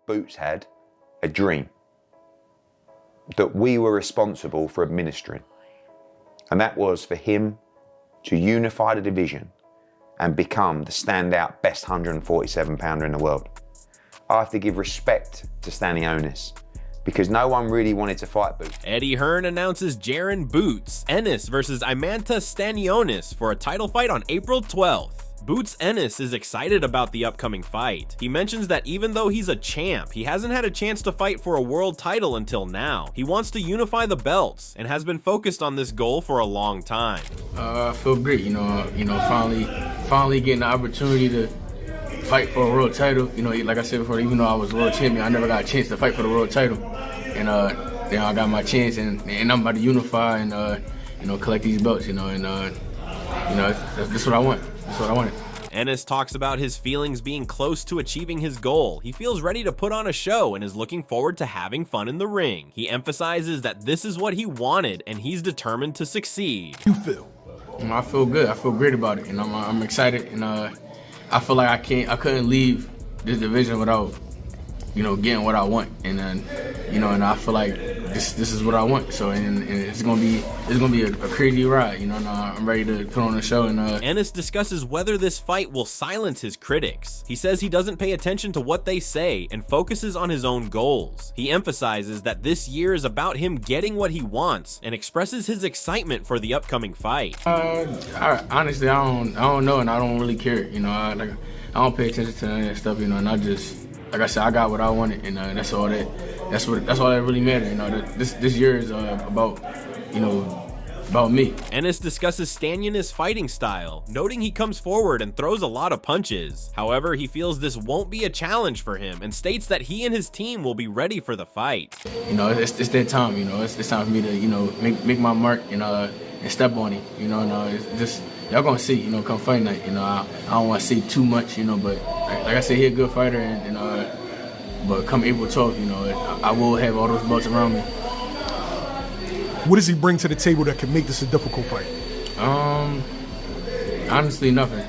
Boots had a dream that we were responsible for administering. And that was for him to unify the division and become the standout best 147 pounder in the world. I have to give respect to Stanionis because no one really wanted to fight Boots. Eddie Hearn announces Jaron Boots Ennis versus Eimantas Stanionis for a title fight on April 12th. Boots Ennis is excited about the upcoming fight. He mentions that even though he's a champ, he hasn't had a chance to fight for a world title until now. He wants to unify the belts and has been focused on this goal for a long time. I feel great, finally getting the opportunity to fight for a world title. Like I said before, even though I was world champion, I never got a chance to fight for the world title. And then I got my chance, and I'm about to unify and collect these belts. That's what I want. That's what I wanted. Ennis talks about his feelings being close to achieving his goal. He feels ready to put on a show and is looking forward to having fun in the ring. He emphasizes that this is what he wanted and he's determined to succeed. You feel? I feel good. I feel great about it, and I'm excited. And I feel like I couldn't leave this division without, getting what I want. And then, and I feel like this is what I want. So and it's gonna be a crazy ride. And I'm ready to put on a show. And Ennis discusses whether this fight will silence his critics. He says he doesn't pay attention to what they say and focuses on his own goals. He emphasizes that this year is about him getting what he wants and expresses his excitement for the upcoming fight. Honestly, I don't know, and I don't really care. I don't pay attention to any of that stuff. And I just, like I said, I got what I wanted, and that's all that really matters. This year is about me. Ennis discusses Stanionis' fighting style, noting he comes forward and throws a lot of punches. However, he feels this won't be a challenge for him and states that he and his team will be ready for the fight. It's that time. It's time for me to make my mark and step on it. It's just y'all gonna see. Come fight night. I don't want to say too much. But like I said, he's a good fighter, but come April 12th, I will have all those belts around me. What does he bring to the table that can make this a difficult fight? Honestly, nothing.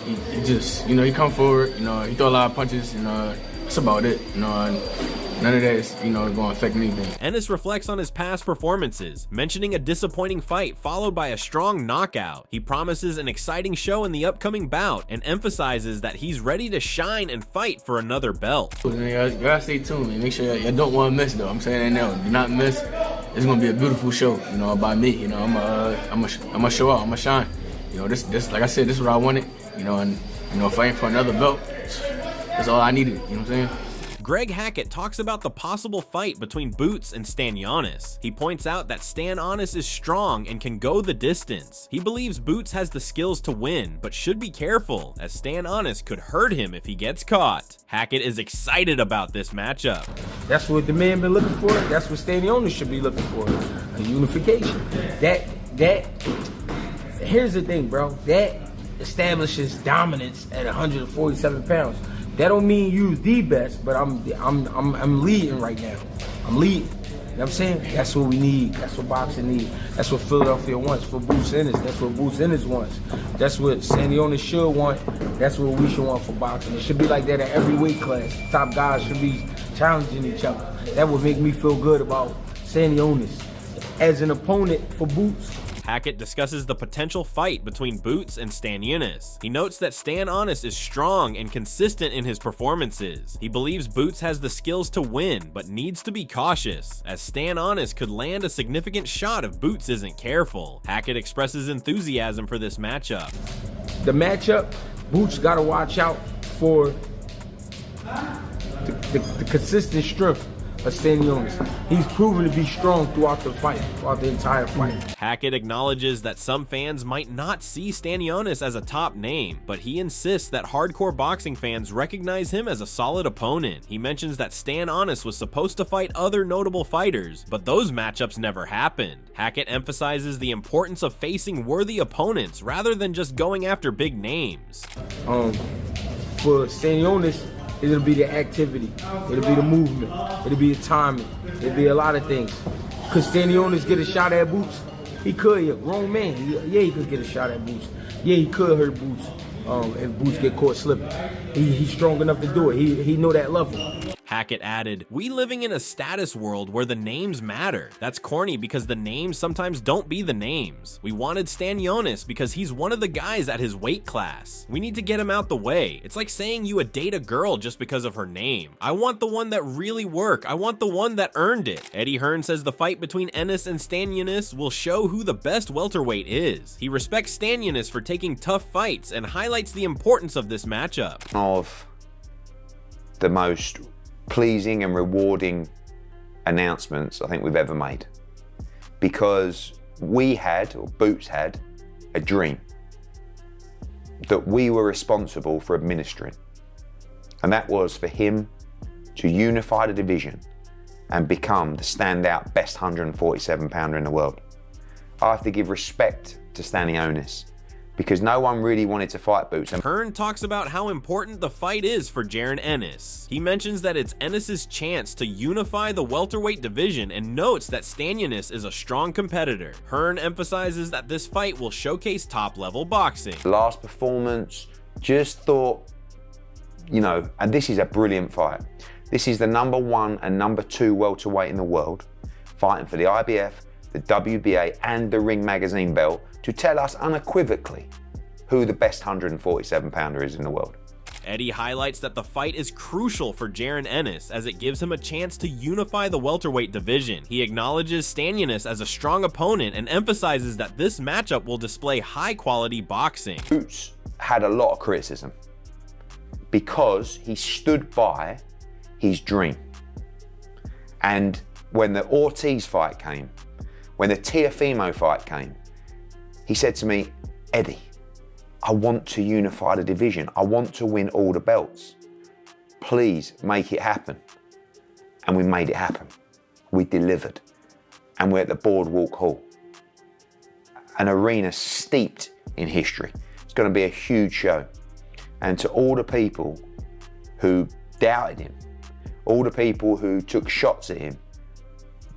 He just, he come forward. He throw a lot of punches. That's about it. None of that is, going to affect anything. Ennis reflects on his past performances, mentioning a disappointing fight followed by a strong knockout. He promises an exciting show in the upcoming bout and emphasizes that he's ready to shine and fight for another belt. You gotta stay tuned, man. Make sure y'all don't want to miss, though. I'm saying that now. Do not miss. It's gonna be a beautiful show, by me. I'm gonna show out. I'm gonna shine. This, like I said, this is what I wanted. And fighting for another belt. That's all I needed. You know what I'm saying? Greg Hackett talks about the possible fight between Boots and Stanionis. He points out that Stanionis is strong and can go the distance. He believes Boots has the skills to win, but should be careful, as Stanionis could hurt him if he gets caught. Hackett is excited about this matchup. That's what the man been looking for. That's what Stanionis should be looking for. A unification. Here's the thing, bro. That establishes dominance at 147 pounds. That don't mean you the best, but I'm leading right now. I'm leading. You know what I'm saying? That's what we need. That's what boxing needs. That's what Philadelphia wants for Boots Ennis. That's what Boots Ennis wants. That's what Stanionis should want. That's what we should want for boxing. It should be like that at every weight class. Top guys should be challenging each other. That would make me feel good about Stanionis as an opponent for Boots. Hackett discusses the potential fight between Boots and Stanionis. He notes that Stanionis is strong and consistent in his performances. He believes Boots has the skills to win, but needs to be cautious, as Stanionis could land a significant shot if Boots isn't careful. Hackett expresses enthusiasm for this matchup. The matchup, Boots got to watch out for the consistent strength of Stanionis. He's proven to be strong throughout the fight, throughout the entire fight. Hackett acknowledges that some fans might not see Stanionis as a top name, but he insists that hardcore boxing fans recognize him as a solid opponent. He mentions that Stanionis was supposed to fight other notable fighters, but those matchups never happened. Hackett emphasizes the importance of facing worthy opponents rather than just going after big names. For Stanionis, it'll be the activity, it'll be the movement, it'll be the timing, it'll be a lot of things. Could Stanionis get a shot at Boots? He could, he a grown man. Yeah, he could get a shot at Boots. Yeah, he could hurt Boots. if Boots get caught slipping. He's strong enough to do it. He know that level. Hackett added, "We living in a status world where the names matter. That's corny because the names sometimes don't be the names. We wanted Stanionis because he's one of the guys at his weight class. We need to get him out the way. It's like saying you would date a girl just because of her name. I want the one that really worked. I want the one that earned it." Eddie Hearn says the fight between Ennis and Stanionis will show who the best welterweight is. He respects Stanionis for taking tough fights and highlights the importance of this matchup. Of the most pleasing and rewarding announcements I think we've ever made, because we had, or Boots had, a dream that we were responsible for administering, and that was for him to unify the division and become the standout best 147 pounder in the world. I have to give respect to Stanionis, because no one really wanted to fight Boots. Hearn talks about how important the fight is for Jaron Ennis. He mentions that it's Ennis's chance to unify the welterweight division and notes that Stanionis is a strong competitor. Hearn emphasizes that this fight will showcase top-level boxing. Last performance, just thought, you know, and this is a brilliant fight. This is the #1 and #2 welterweight in the world, fighting for the IBF, the WBA, and the Ring Magazine belt, to tell us unequivocally who the best 147 pounder is in the world. Eddie highlights that the fight is crucial for Jaron Ennis as it gives him a chance to unify the welterweight division. He acknowledges Stanionis as a strong opponent and emphasizes that this matchup will display high-quality boxing. Boots had a lot of criticism because he stood by his dream. And when the Ortiz fight came, when the Teofimo fight came, he said to me, "Eddie, I want to unify the division. I want to win all the belts. Please make it happen." And we made it happen. We delivered. And we're at the Boardwalk Hall, an arena steeped in history. It's going to be a huge show. And to all the people who doubted him, all the people who took shots at him,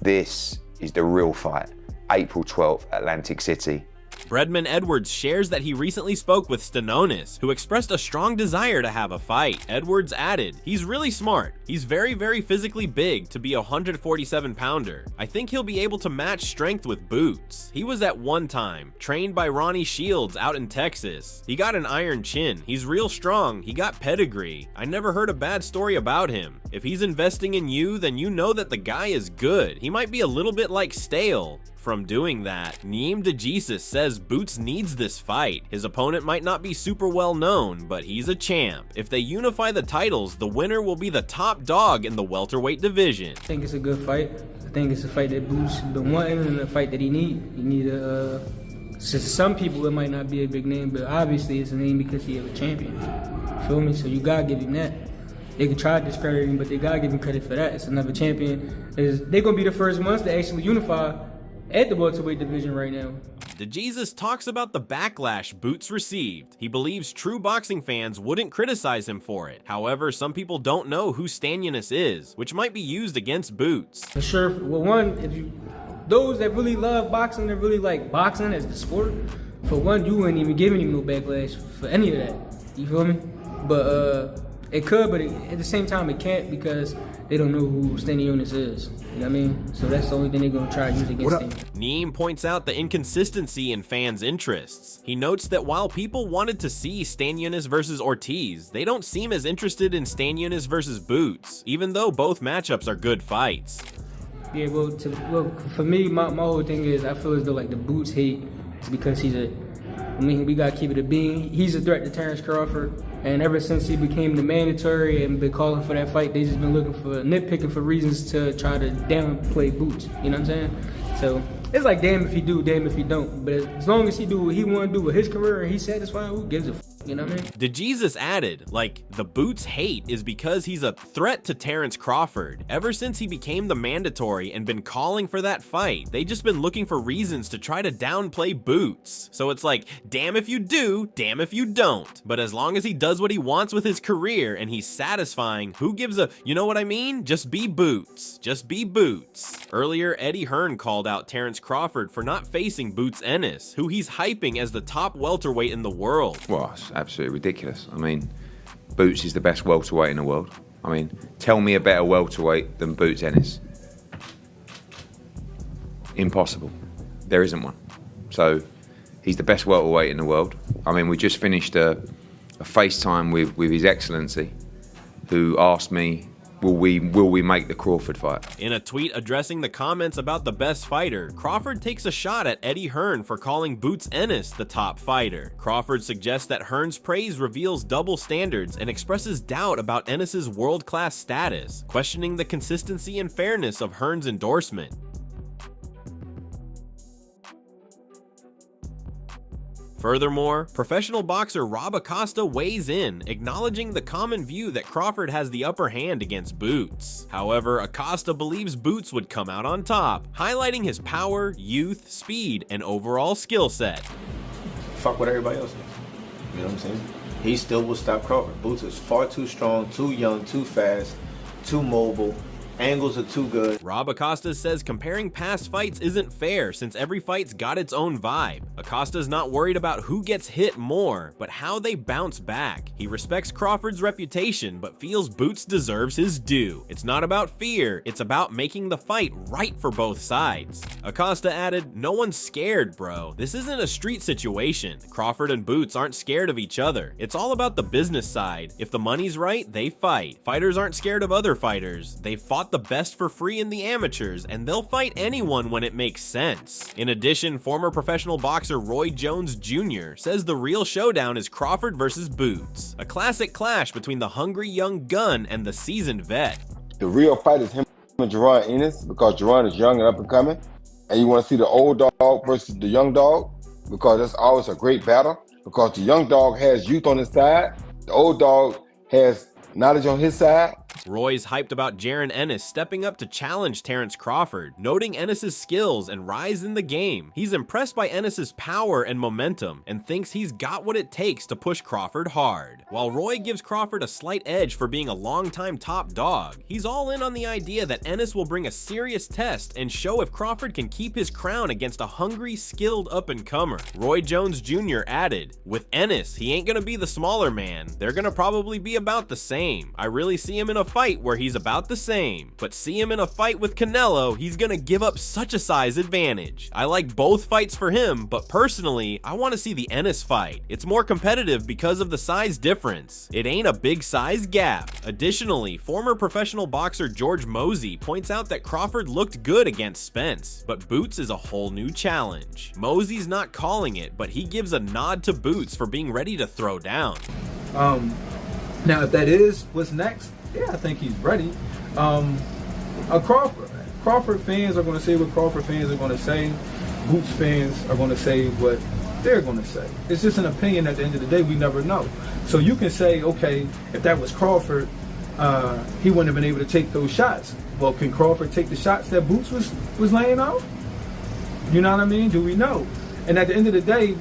this is the real fight. April 12th, Atlantic City. Bredman Edwards shares that he recently spoke with Stanionis, who expressed a strong desire to have a fight. Edwards added, "He's really smart. He's very, very physically big to be a 147 pounder. I think he'll be able to match strength with Boots. He was at one time trained by Ronnie Shields out in Texas. He got an iron chin. He's real strong. He got pedigree. I never heard a bad story about him. If he's investing in you, then you know that the guy is good. He might be a little bit like stale from doing that." Neem DeJesus says Boots needs this fight. His opponent might not be super well known, but he's a champ. If they unify the titles, the winner will be the top dog in the welterweight division. I think it's a good fight. I think it's a fight that Boots been wanting and a fight that he need. He need a. To some people it might not be a big name, but obviously it's a name because he is a champion. Feel me? So you gotta give him that. They could try to discredit him, but they gotta give him credit for that. It's another champion. They're gonna be the first ones to actually unify at the welterweight division right now. DeJesus talks about the backlash Boots received. He believes true boxing fans wouldn't criticize him for it. However, some people don't know who Stanionis is, which might be used against Boots. For sure. Well, one, those that really love boxing, that really like boxing as the sport, for one, you wouldn't even give him no backlash for any of that. You feel me? But it could, but at the same time, it can't because they don't know who Stanionis is. You know what I mean? So that's the only thing they're going to try to use against him. Neem points out the inconsistency in fans' interests. He notes that while people wanted to see Stanionis versus Ortiz, they don't seem as interested in Stanionis versus Boots, even though both matchups are good fights. Yeah, well, for me, my whole thing is I feel as though like the Boots hate is because we got to keep it a being. He's a threat to Terrence Crawford. And ever since he became the mandatory and been calling for that fight, they just been looking for nitpicking for reasons to try to downplay Boots. You know what I'm saying? So it's like damn if he do, damn if he don't. But as long as he do what he want to do with his career and he's satisfied, who gives a f? You know what I mean? DeJesus added, like, the Boots hate is because he's a threat to Terrence Crawford. Ever since he became the mandatory and been calling for that fight, they just been looking for reasons to try to downplay Boots. So it's like, damn if you do, damn if you don't. But as long as he does what he wants with his career and he's satisfying, who gives a, you know what I mean? Just be Boots. Just be Boots. Earlier, Eddie Hearn called out Terrence Crawford for not facing Boots Ennis, who he's hyping as the top welterweight in the world. Well, It's absolutely ridiculous. I mean, Boots is the best welterweight in the world. I mean, tell me a better welterweight than Boots Ennis. Impossible. There isn't one. So he's the best welterweight in the world. I mean, we just finished a FaceTime with His Excellency, who asked me, will we make the Crawford fight? In a tweet addressing the comments about the best fighter, Crawford takes a shot at Eddie Hearn for calling Boots Ennis the top fighter. Crawford suggests that Hearn's praise reveals double standards and expresses doubt about Ennis's world-class status, questioning the consistency and fairness of Hearn's endorsement. Furthermore, professional boxer Rob Acosta weighs in, acknowledging the common view that Crawford has the upper hand against Boots. However, Acosta believes Boots would come out on top, highlighting his power, youth, speed, and overall skill set. Fuck what everybody else does. You know what I'm saying? He still will stop Crawford. Boots is far too strong, too young, too fast, too mobile. Angles are too good. Rob Acosta says comparing past fights isn't fair since every fight's got its own vibe. Acosta's not worried about who gets hit more, but how they bounce back. He respects Crawford's reputation, but feels Boots deserves his due. It's not about fear, it's about making the fight right for both sides. Acosta added, "No one's scared, bro. This isn't a street situation. Crawford and Boots aren't scared of each other. It's all about the business side. If the money's right, they fight. Fighters aren't scared of other fighters. They've fought the best for free in the amateurs, and they'll fight anyone when it makes sense." In addition, former professional boxer Roy Jones Jr. says the real showdown is Crawford versus Boots, a classic clash between the hungry young gun and the seasoned vet. The real fight is him and Gervonta Ennis, because Gervonta is young and up and coming, and you want to see the old dog versus the young dog, because that's always a great battle, because the young dog has youth on his side, the old dog has knowledge on his side. Roy's hyped about Jaron Ennis stepping up to challenge Terrence Crawford, noting Ennis's skills and rise in the game. He's impressed by Ennis's power and momentum, and thinks he's got what it takes to push Crawford hard. While Roy gives Crawford a slight edge for being a longtime top dog, he's all in on the idea that Ennis will bring a serious test and show if Crawford can keep his crown against a hungry, skilled up-and-comer. Roy Jones Jr. added, "With Ennis, he ain't gonna be the smaller man. They're gonna probably be about the same. I really see him in a fight where he's about the same, but see him in a fight with Canelo, he's gonna give up such a size advantage. I like both fights for him, but personally, I want to see the Ennis fight. It's more competitive because of the size difference. It ain't a big size gap." Additionally, former professional boxer George Mosey points out that Crawford looked good against Spence, but Boots is a whole new challenge. Mosey's not calling it, but he gives a nod to Boots for being ready to throw down. Now, if that is what's next, yeah, I think he's ready. Crawford fans are going to say what Crawford fans are going to say. Boots fans are going to say what they're going to say. It's just an opinion. At the end of the day, we never know. So you can say, okay, if that was Crawford, he wouldn't have been able to take those shots. Well, can Crawford take the shots that Boots was laying out? You know what I mean? Do we know? And at the end of the day,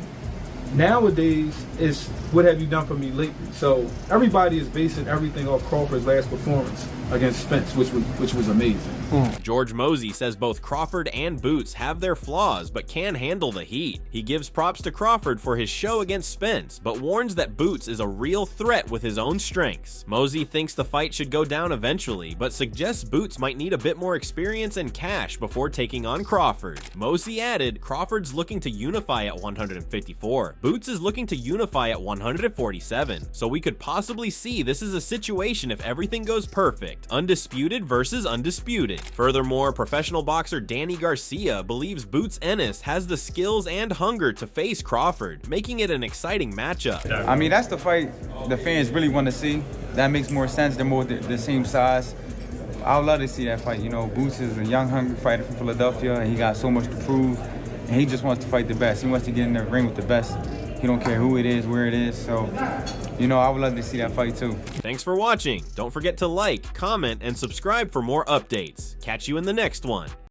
nowadays, it's what have you done for me lately? So everybody is basing everything off Crawford's last performance against Spence, which was amazing. George Mosey says both Crawford and Boots have their flaws, but can handle the heat. He gives props to Crawford for his show against Spence, but warns that Boots is a real threat with his own strengths. Mosey thinks the fight should go down eventually, but suggests Boots might need a bit more experience and cash before taking on Crawford. Mosey added, Crawford's looking to unify at 154. Boots is looking to unify at 147, so we could possibly see this is a situation if everything goes perfect. Undisputed versus undisputed. Furthermore, professional boxer Danny Garcia believes Boots Ennis has the skills and hunger to face Crawford, making it an exciting matchup. I mean, that's the fight the fans really want to see. That makes more sense. They're more the same size. I would love to see that fight. You know, Boots is a young, hungry fighter from Philadelphia, and he got so much to prove, and he just wants to fight the best. He wants to get in the ring with the best. He don't care who it is, where it is, so, you know, I would love to see that fight too. Thanks for watching. Don't forget to like, comment, and subscribe for more updates. Catch you in the next one.